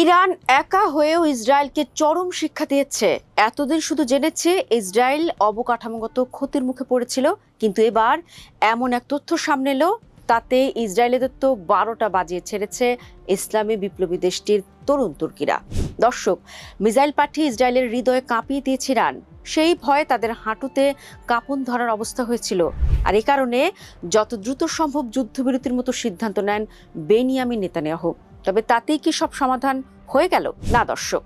Iran একা হয়েও ইসরায়েলকে চরম শিক্ষা দিয়েছে। এতদিন শুধু জেনেছে ইসরায়েল অবকাঠামোগত ক্ষতির মুখে পড়েছিল, কিন্তু এবার এমন এক তথ্য সামনে এলো, তাতে ইসরায়েলের তো 12টা বাজিয়ে ছেড়েছে ইসলামী বিপ্লবী দেশটির তরুণ তুর্কিরা। দর্শক, মিসাইল পাঠিয়ে ইসরায়েলের হৃদয়ে কাঁপিয়ে দিয়েছে ইরান। সেই ভয়ে তাদের হাঁটুতে কাঁপন ধরার অবস্থা হয়েছিল। আর এই কারণে যত দ্রুত সম্ভব যুদ্ধবিরতির মতো সিদ্ধান্ত নেন বেনিয়ামিন নেতানিয়াহু। তবে তাতেই কি সব সমাধান হয়ে গেল? না দর্শক,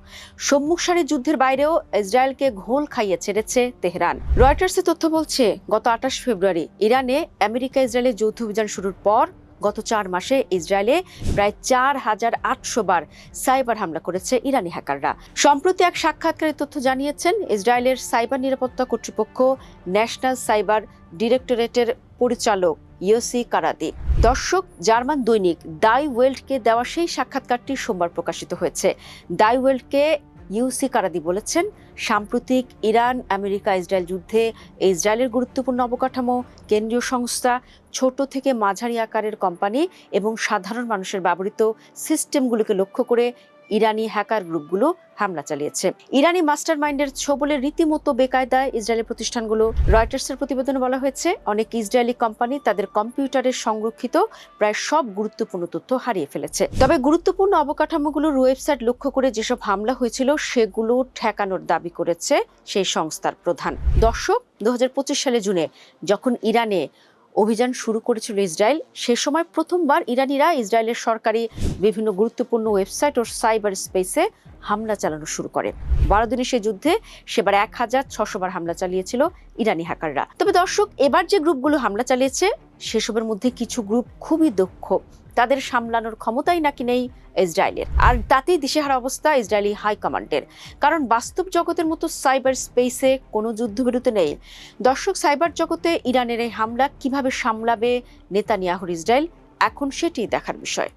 সম্মুখ সারির যুদ্ধের বাইরেও ইসরায়েলকে ঘোল খাইয়ে ছেড়েছে তেহরান। রয়টার্সের তথ্য বলছে, গত 28 ফেব্রুয়ারি ইরানে আমেরিকা ইসরায়েলের যৌথ অভিযান শুরুর পর গত 4 মাসে ইসরায়েলে প্রায় 4800 বার সাইবার হামলা করেছে ইরানি হ্যাকাররা। সম্প্রতি এক সাক্ষাৎকারে তথ্য জানিয়েছেন ইসরায়েলের সাইবার নিরাপত্তা কর্তৃপক্ষ ন্যাশনাল সাইবার ডিরেক্টরেটের পরিচালক ইয়োসি কারাদি। দর্শক, জার্মান দৈনিক দাই ওয়েল্টকে দেওয়া সেই সাক্ষাৎকারটি সোমবার প্রকাশিত হয়েছে। দাই ওয়েল্টকে ইউসি কারাদি বলেছেন, সাম্প্রতিক ইরান আমেরিকা ইসরায়েল যুদ্ধে ইসরায়েলের গুরুত্বপূর্ণ অবকাঠামো, কেন্দ্রীয় সংস্থা, ছোট থেকে মাঝারি আকারের কোম্পানি এবং সাধারণ মানুষের ব্যবহৃত সিস্টেমগুলোকে লক্ষ্য করে ইরানি হ্যাকার গ্রুপগুলো হামলা চালিয়েছে। ইরানি মাস্টার মাইন্ডের ছোবলে রীতিমতো বেকায়দায় ইসরায়েলের প্রতিষ্ঠানগুলো। রয়টার্সের প্রতিবেদনে বলা হয়েছে, অনেক ইসরায়েলি কোম্পানি তাদের কম্পিউটারে সংরক্ষিত প্রায় সব গুরুত্বপূর্ণ তথ্য হারিয়ে ফেলেছে। তবে গুরুত্বপূর্ণ অবকাঠামোগুলোর ওয়েবসাইট লক্ষ্য করে যেসব হামলা হয়েছিল সেগুলো ঠেকানোর দাবি করেছে সেই সংস্থার প্রধান। দর্শক, 2025 সালে জুনে যখন ইরানে অভিযান শুরু করেছিল ইসরায়েল, সে সময় প্রথমবার ইরানিরা ইসরায়েলের সরকারি বিভিন্ন গুরুত্বপূর্ণ ওয়েবসাইট ও সাইবার স্পেসে হামলা চালানো শুরু করে। 12 দিনের সেই যুদ্ধে সেবার 1600 বার হামলা চালিয়েছিল ইরানি হ্যাকাররা। তবে দর্শক, এবার যে গ্রুপগুলো হামলা চালিয়েছে সেসবের মধ্যে কিছু গ্রুপ খুবই দক্ষ, তাদের সামলানোর ক্ষমতাই নাকি নেই ইসরায়েলের। আর তাতেই দিশেহারা অবস্থা ইসরায়েলি হাইকমান্ডের, কারণ বাস্তব জগতের মতো সাইবার স্পেসে কোনো যুদ্ধবিরতি নেই। দর্শক, সাইবার জগতে ইরানের এই হামলা কিভাবে সামলাবে নেতানিয়াহুর ইসরায়েল, এখন সেটি দেখার বিষয়।